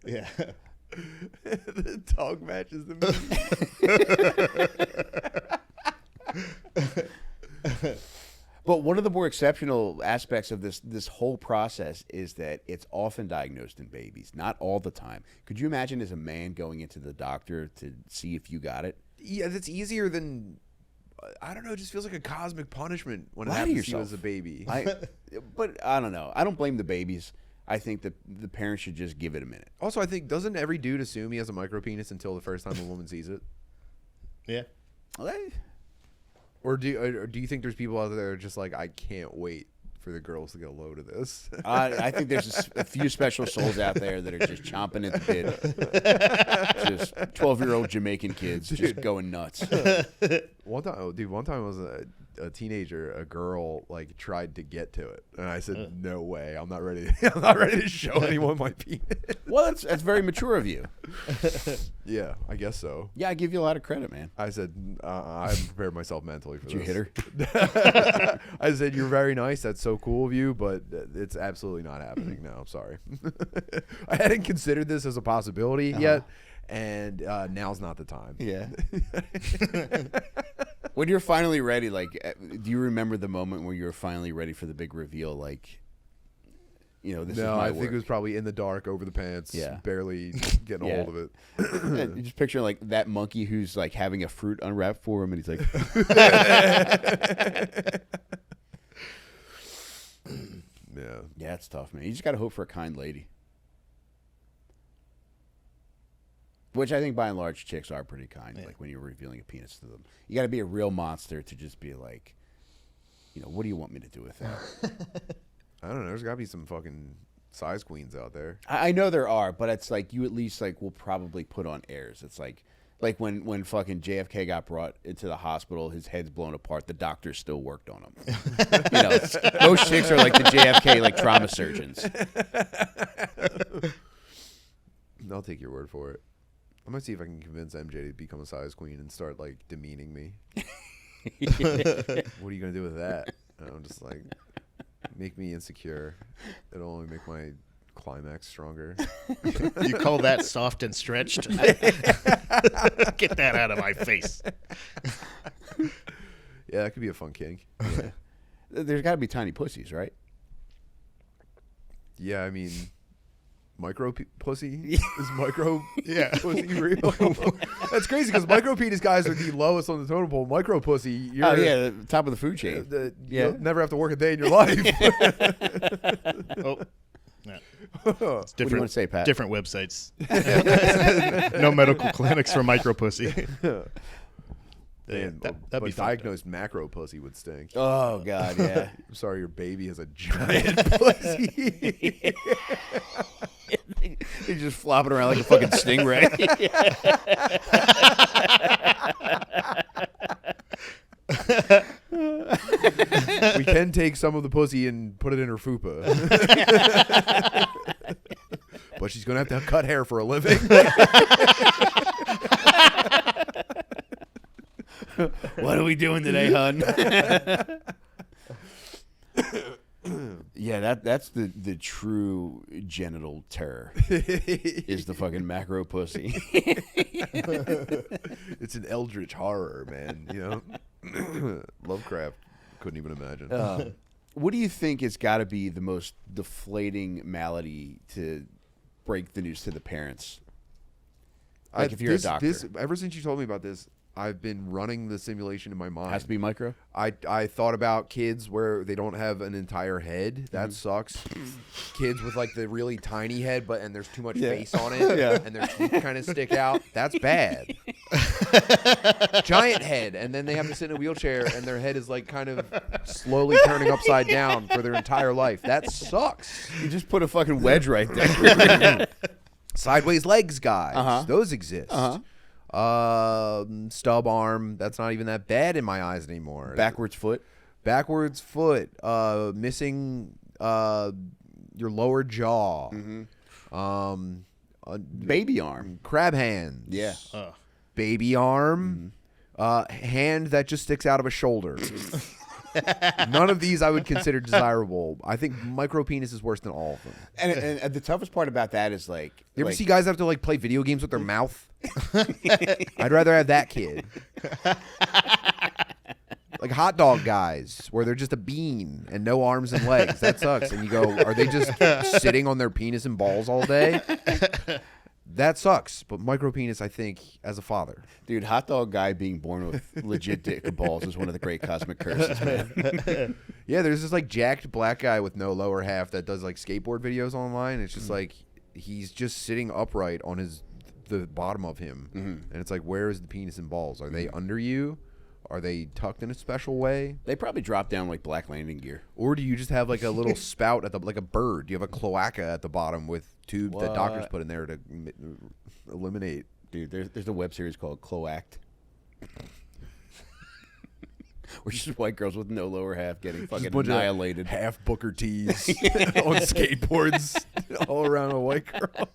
Yeah. The tongue matches the meat. But one of the more exceptional aspects of this whole process is that it's often diagnosed in babies, not all the time. Could you imagine as a man going into the doctor to see if you got it? Yeah, that's easier than I don't know. It just feels like a cosmic punishment when it Lie to happens to you yourself. as a baby. But I don't know. I don't blame the babies. I think that the parents should just give it a minute. Also, I think doesn't every dude assume he has a micropenis until the first time a woman sees it? Yeah. Or do you think there's people out there that are just like, I can't wait for the girls to get a load of this? I think there's a few special souls out there that are just chomping at the bit. Just 12-year-old Jamaican kids just going nuts. One time I was a teenager, a girl like tried to get to it, and I said, "No way, I'm not ready. I'm not ready to show anyone my penis." Well, that's very mature of you. Yeah, I guess so. Yeah, I give you a lot of credit, man. I said, I prepared myself mentally for Did this. you hit her? I said, "You're very nice. That's so cool of you, but it's absolutely not happening. No, I'm sorry. I hadn't considered this as a possibility yet, and now's not the time." Yeah. When you're finally ready, like, do you remember the moment where you were finally ready for the big reveal? Like, this is No, my I work. think it was probably in the dark, over the pants, barely getting a hold of it. Yeah, you just picture like that monkey who's like having a fruit unwrapped for him, and he's like, yeah, it's tough, man. You just gotta hope for a kind lady. Which I think by and large chicks are pretty kind, like when you're revealing a penis to them. You got to be a real monster to just be like, what do you want me to do with that? I don't know. There's got to be some fucking size queens out there. I know there are, but it's like you at least like will probably put on airs. It's like when fucking JFK got brought into the hospital, his head's blown apart. The doctors still worked on him. Most chicks are like the JFK like trauma surgeons. I'll take your word for it. I'm gonna see if I can convince MJ to become a size queen and start like demeaning me. What are you gonna do with that? And I'm just like, make me insecure. It'll only make my climax stronger. You call that soft and stretched? Get that out of my face. Yeah, that could be a fun kink. Yeah. There's got to be tiny pussies, right? Yeah, I mean, pussy is pussy real. That's crazy because micropenis guys are the lowest on the totem pole. Micro pussy, you're the top of the food chain. You'll never have to work a day in your life. Oh, no. What It's do you want to say, Pat? Different websites. No medical clinics for micro pussy. Man, that'd be but diagnosed macro pussy would stink. Oh God, yeah. I'm sorry, your baby has a giant pussy. He's just flopping around like a fucking stingray. We can take some of the pussy and put it in her fupa. But she's going to have to cut hair for a living. What are we doing today, hun? Yeah, that's the true genital terror is the fucking macro pussy. It's an eldritch horror, man. Lovecraft couldn't even imagine. What do you think has got to be the most deflating malady to break the news to the parents? Like if you're a doctor. Ever since you told me about this, I've been running the simulation in my mind. Has to be micro? I thought about kids where they don't have an entire head. That sucks. Kids with like the really tiny head, and there's too much face on it, and their teeth kind of stick out. That's bad. Giant head, and then they have to sit in a wheelchair, and their head is like kind of slowly turning upside down for their entire life. That sucks. You just put a fucking wedge right there. Sideways legs guys. Those exist. Stub arm. That's not even that bad in my eyes anymore. Backwards foot. Missing your lower jaw. Baby arm. Crab hands. Yeah. Baby arm. Hand that just sticks out of a shoulder. None of these I would consider desirable. I think micropenis is worse than all of them. And the toughest part about that is like... You ever see guys have to like play video games with their mouth? I'd rather have that kid. Like hot dog guys, where they're just a bean and no arms and legs. That sucks. And you go, are they just sitting on their penis and balls all day? that sucks. But micropenis, I think, as a father. Dude, hot dog guy being born with legit dick and balls is one of the great cosmic curses, man. Yeah, there's this like jacked black guy with no lower half that does like skateboard videos online. It's just like he's just sitting upright on the bottom of him, and it's like, where is the penis and balls? Are they under you? Are they tucked in a special way? They probably drop down like black landing gear. Or do you just have like a little spout at the like a bird? Do you have a cloaca at the bottom with tubes that doctors put in there to eliminate? Dude, there's a web series called Cloact. Where just white girls with no lower half getting fucking annihilated. Half Booker T's on skateboards all around a white girl.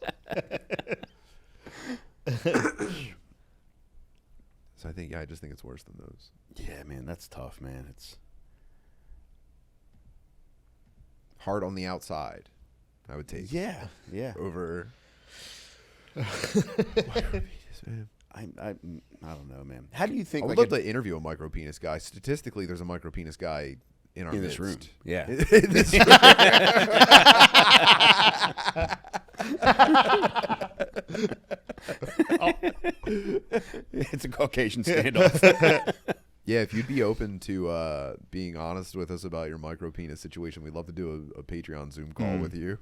So I just think it's worse than those. Yeah, man, that's tough, man. It's hard on the outside. I would take. Yeah. Over. I don't know, man. How do you think? I would love to interview a micropenis guy. Statistically, there's a micropenis guy in this room. Yeah. In this room. It's a Caucasian standoff. Yeah, if you'd be open to being honest with us about your micropenis situation, we'd love to do a Patreon Zoom call with you.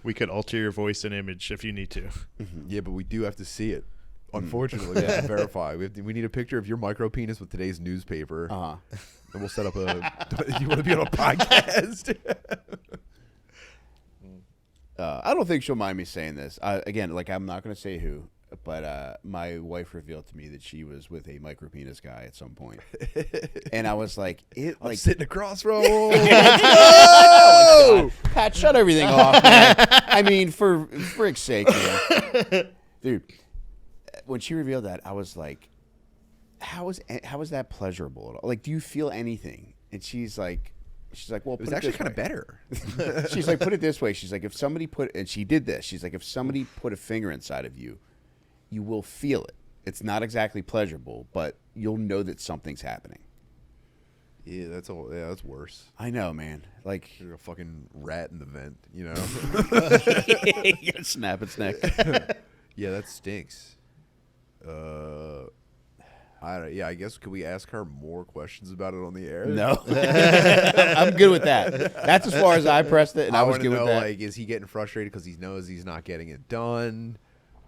We could alter your voice and image if you need to. Yeah, but we do have to see it. Unfortunately, we have to verify. We need a picture of your micropenis with today's newspaper. And we'll set up you want to be on a podcast? I don't think she'll mind me saying this. Again, like, I'm not going to say who, but my wife revealed to me that she was with a micropenis guy at some point. And I was like, I'm sitting across from oh, Pat, shut everything off, man. I mean, for frick's sake, man. Dude, when she revealed that, I was like, how is that pleasurable at all? Like, do you feel anything? And she's like, well, it was actually kind of better. She's like, put it this way. She's like, if somebody and she did this. She's like, if somebody put a finger inside of you, you will feel it. It's not exactly pleasurable, but you'll know that something's happening. Yeah, that's worse. I know, man. Like, you're a fucking rat in the vent, you know? You gotta snap its neck. Yeah, that stinks. I guess, could we ask her more questions about it on the air? No. I'm good with that. That's as far as I pressed it, and I was good with that. Like, is he getting frustrated because he knows he's not getting it done?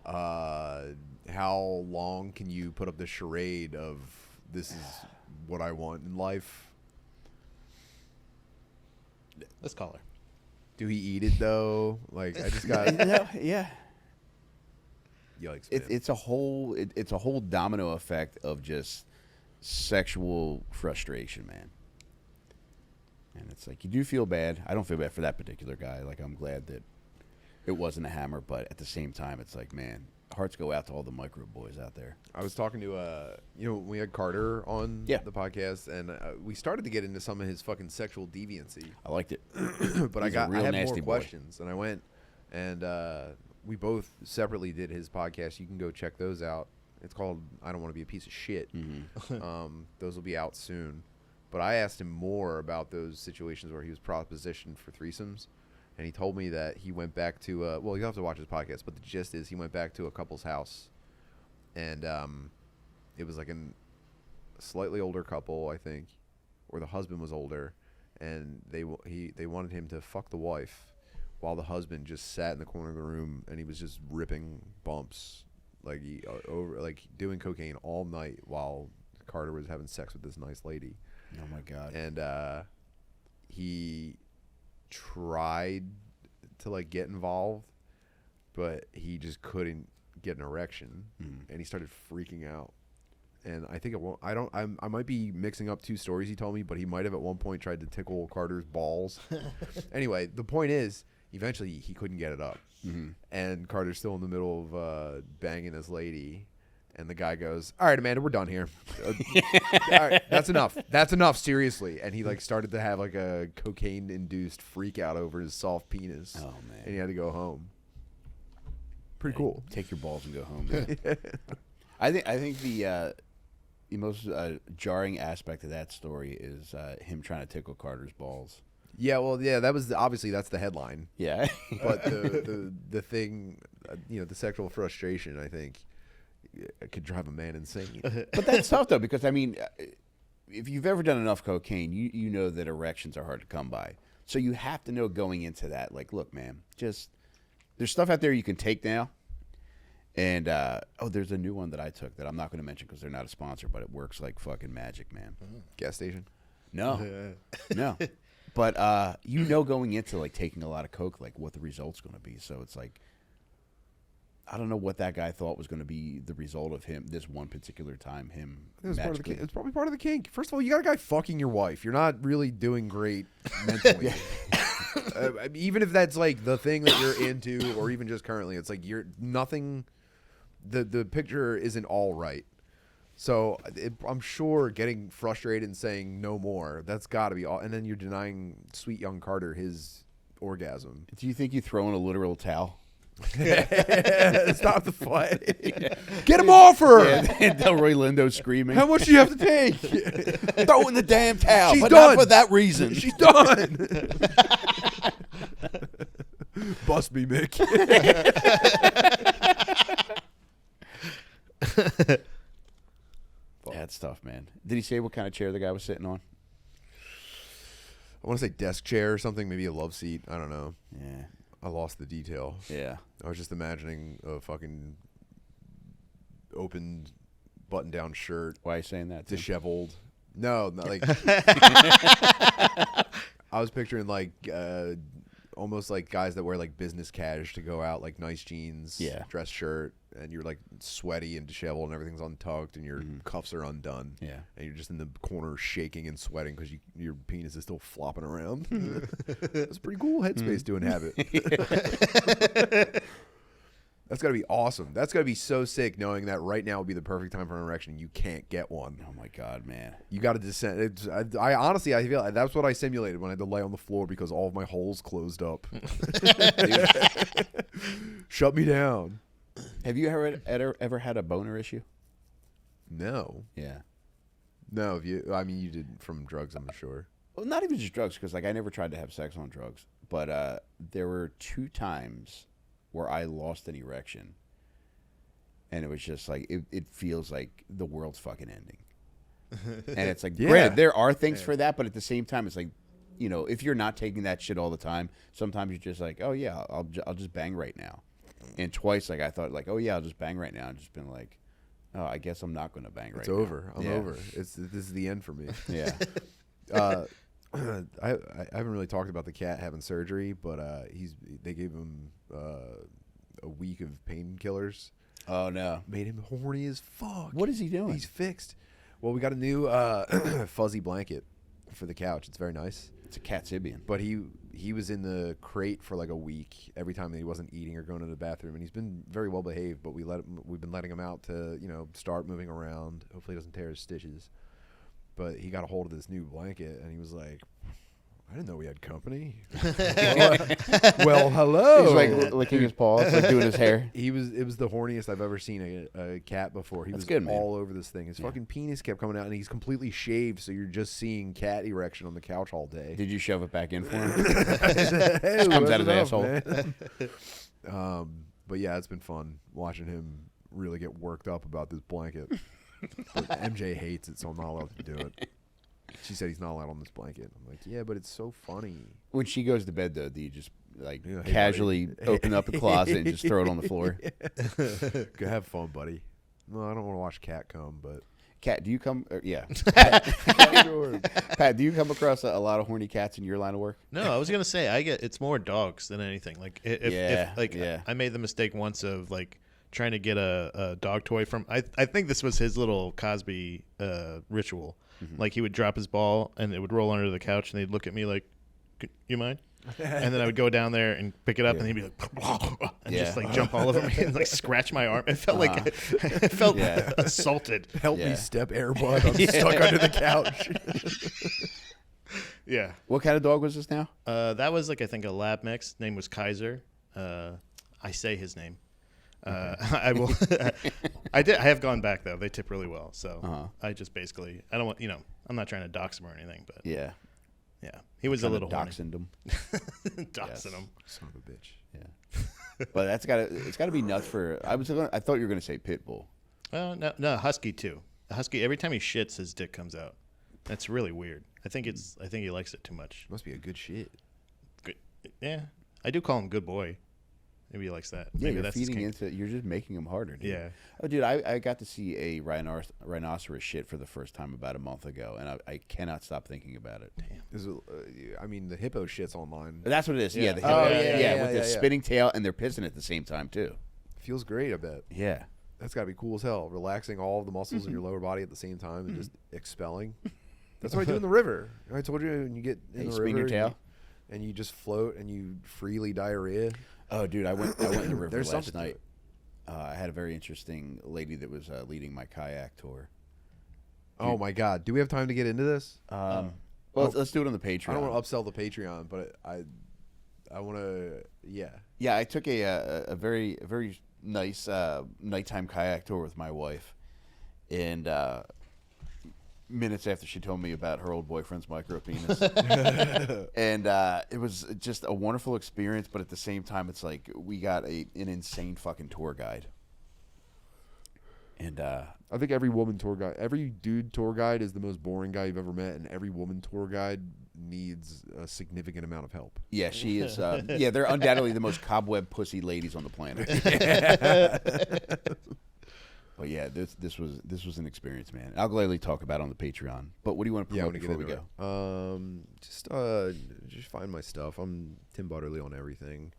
How long can you put up the charade of this is what I want in life? Let's call her. Do he eat it though? Like, I just got yeah. Yikes! It's a whole domino effect of just sexual frustration, man. And it's like, you do feel bad. I don't feel bad for that particular guy. Like, I'm glad that it wasn't a hammer, but at the same time, it's like, man, hearts go out to all the micro boys out there. I was talking to we had Carter on the podcast, and we started to get into some of his fucking sexual deviancy. I liked it. But I had more questions, and I went and we both separately did his podcast. You can go check those out. It's called I Don't Want to Be a Piece of Shit. Those will be out soon. But I asked him more about those situations where he was propositioned for threesomes. And he told me that he went back to, you'll have to watch his podcast, but the gist is he went back to a couple's house. And it was like a slightly older couple, I think, or the husband was older. And they wanted him to fuck the wife while the husband just sat in the corner of the room and he was just ripping bumps, like doing cocaine all night while Carter was having sex with this nice lady. Oh my God. And he tried to like get involved, but he just couldn't get an erection, and he started freaking out. And I think I might be mixing up two stories he told me, but he might have at one point tried to tickle Carter's balls. Anyway, the point is, eventually he couldn't get it up, and Carter's still in the middle of banging this lady. And the guy goes, "All right, Amanda, we're done here. All right, that's enough. That's enough, seriously." And he like started to have like a cocaine-induced freak out over his soft penis. Oh man! And he had to go home. Pretty cool. Take your balls and go home. Man. I think the most jarring aspect of that story is him trying to tickle Carter's balls. Yeah, well, yeah, that was obviously that's the headline. Yeah. But the thing, the sexual frustration, I think, it could drive a man insane. But that's tough though, because I mean, if you've ever done enough cocaine, you know that erections are hard to come by. So you have to know going into that, like, look, man, just there's stuff out there you can take now. And there's a new one that I took that I'm not going to mention because they're not a sponsor, but it works like fucking magic, man. Gas station? No, no. But going into like taking a lot of coke, like what the result's going to be. So it's like, I don't know what that guy thought was going to be the result of him this one particular time. It's probably part of the kink. First of all, you got a guy fucking your wife. You're not really doing great mentally. Even if that's like the thing that you're into, or even just currently, it's like you're nothing. The picture isn't all right. So I'm sure getting frustrated and saying no more, that's got to be all. And then you're denying sweet young Carter his orgasm. Do you think you throw in a literal towel? Stop the fight. Yeah. Get him off her. Yeah, Delroy Lindo screaming. How much do you have to take? Throw in the damn towel. She's but done. Not for that reason. She's done. Bust me, Mick. That's tough, man. Did he say what kind of chair the guy was sitting on? I want to say desk chair or something, maybe a love seat. I don't know. Yeah. I lost the detail. Yeah. I was just imagining a fucking opened button-down shirt. Why are you saying that? Disheveled. No, not like... I was picturing like almost like guys that wear like business cash to go out, like nice jeans, dress shirt, and you're like sweaty and disheveled and everything's untucked and your cuffs are undone. Yeah. And you're just in the corner shaking and sweating because your penis is still flopping around. That's a pretty cool headspace to inhabit. That's got to be awesome. That's got to be so sick knowing that right now would be the perfect time for an erection and you can't get one. Oh, my God, man. You got to descend. I honestly, I feel like that's what I simulated when I had to lay on the floor because all of my holes closed up. Shut me down. Have you ever had a boner issue? No. Yeah. No, you did from drugs, I'm sure. Well, not even just drugs, because like I never tried to have sex on drugs. But there were 2 times where I lost an erection, and it was just like it feels like the world's fucking ending. And it's like, granted, there are things for that, but at the same time, it's like, if you're not taking that shit all the time, sometimes you're just like, oh yeah, I'll just bang right now. And twice, like I thought, like, oh yeah, I'll just bang right now, and just been like, oh, I guess I'm not going to bang right now. It's over. I'm over. This is the end for me. Yeah. I haven't really talked about the cat having surgery, but they gave him a week of painkillers. Oh no, made him horny as fuck. What is he doing? He's fixed. Well, we got a new fuzzy blanket for the couch. It's very nice. It's a cat Sibian. But he was in the crate for like a week every time that he wasn't eating or going to the bathroom, and he's been very well behaved. But we've been letting him out to start moving around. Hopefully, he doesn't tear his stitches. But he got a hold of this new blanket, and he was like, I didn't know we had company. Well, hello. He's like licking his paws, like doing his hair. It was the horniest I've ever seen a cat before. He was good, man. all over this thing. His fucking penis kept coming out, and he's completely shaved, so you're just seeing cat erection on the couch all day. Did you shove it back in for him? Hey, it comes out his asshole. But yeah, it's been fun watching him really get worked up about this blanket. But MJ hates it, so I'm not allowed to do it. She said he's not allowed on this blanket. I'm like, yeah, but it's so funny. When she goes to bed, though, do you just casually open up a closet and just throw it on the floor? Go have fun, buddy. No, I don't want to watch cat come, but Cat, do you come? Pat, do you come across a lot of horny cats in your line of work? No, I was gonna say it's more dogs than anything. Like I made the mistake once of like trying to get a dog toy from. I think this was his little Cosby ritual. Mm-hmm. Like he would drop his ball and it would roll under the couch and they'd look at me like, "You mind?" And then I would go down there and pick it up and he'd be like, and just like jump all over me and like scratch my arm. It felt like I felt assaulted. Help me, step Airbud. I'm stuck under the couch. Yeah. What kind of dog was this now? That was like I think a lab mix. Name was Kaiser. I say his name. I will. I have gone back though. They tip really well, so I just basically I don't want I'm not trying to dox them or anything, but yeah. Yeah, he was a little horny. dachshund him. Dachshund him. Son of a bitch. Yeah, but it's gotta be nuts for. I thought you were gonna say pit bull. No, husky too. A husky, every time he shits, his dick comes out. That's really weird. I think he likes it too much. Must be a good shit. Good. Yeah, I do call him good boy. Maybe he likes that. Yeah, Maybe you're that's feeding into. You're just making him harder. Dude. Yeah. Oh, dude, I got to see a rhinoceros shit for the first time about a month ago, and I cannot stop thinking about it. Damn. I mean, the hippo shit's online. That's what it is. Yeah, the Oh, with their spinning tail and they're pissing at the same time too. Feels great, I bet. Yeah. That's got to be cool as hell. Relaxing all of the muscles in your lower body at the same time and just expelling. That's what I do in the river. I told you when you get in the spin river your tail? and you just float and you freely diarrhea. Oh, dude, I went in the river There's last something to night. I had a very interesting lady that was leading my kayak tour. Oh my God! Do we have time to get into this? Well, let's do it on the Patreon. I don't want to upsell the Patreon, but I want to. Yeah. Yeah, I took a very nice nighttime kayak tour with my wife, and minutes after she told me about her old boyfriend's micropenis, and it was just a wonderful experience. But at the same time, it's like we got an insane fucking tour guide, and I think every dude tour guide is the most boring guy you've ever met, and every woman tour guide needs a significant amount of help. yeah, she is. Yeah, they're undoubtedly the most cobweb pussy ladies on the planet. But yeah, this was an experience, man. I'll gladly talk about it on the Patreon. But what do you want to promote before we go? Just find my stuff. I'm Tim Butterly on everything.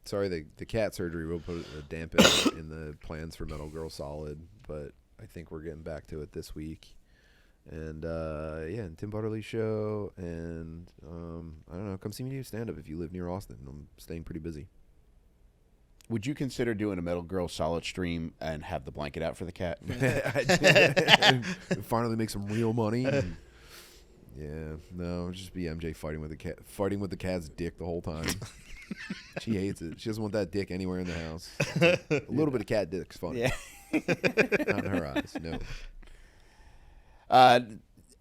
Sorry, the cat surgery will put a dampen in the plans for Metal Girl Solid, but I think we're getting back to it this week. And and Tim Butterly show, and I don't know, come see me do stand up if you live near Austin. I'm staying pretty busy. Would you consider doing a Metal Girl Solid stream and have the blanket out for the cat? Finally make some real money. Yeah, no, just be MJ fighting with the cat's dick the whole time. She hates it. She doesn't want that dick anywhere in the house. A little bit of cat dick's fun. Yeah. Not in her eyes, no.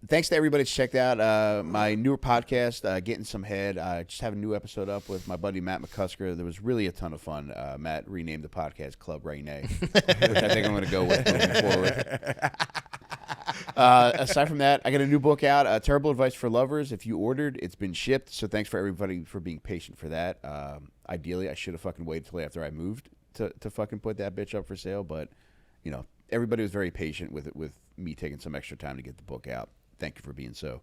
Thanks to everybody that's checked out my newer podcast, Getting Some Head. I just have a new episode up with my buddy Matt McCusker. There was really a ton of fun. Matt renamed the podcast Club Ray Nay, which I think I'm going to go with moving forward. Aside from that, I got a new book out, Terrible Advice for Lovers. If you ordered, it's been shipped, so thanks for everybody for being patient for that. Ideally, I should have fucking waited till after I moved to fucking put that bitch up for sale, but, you know, everybody was very patient with me taking some extra time to get the book out. Thank you for being so.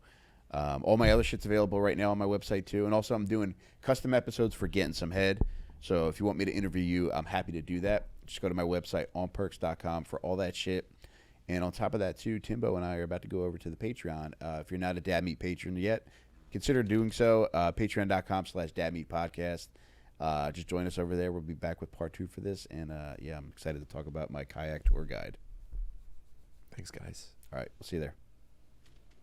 All my other shit's available right now on my website, too, and also I'm doing custom episodes for Getting Some Head, so if you want me to interview you, I'm happy to do that. Just go to my website, onperks.com, for all that shit. And on top of that, too, Timbo and I are about to go over to the Patreon. If you're not a DADMEAT patron yet, consider doing so. Patreon.com/DADMEAT podcast. Just join us over there. We'll be back with part 2 for this. And, I'm excited to talk about my kayak tour guide. Thanks, guys. All right. We'll see you there.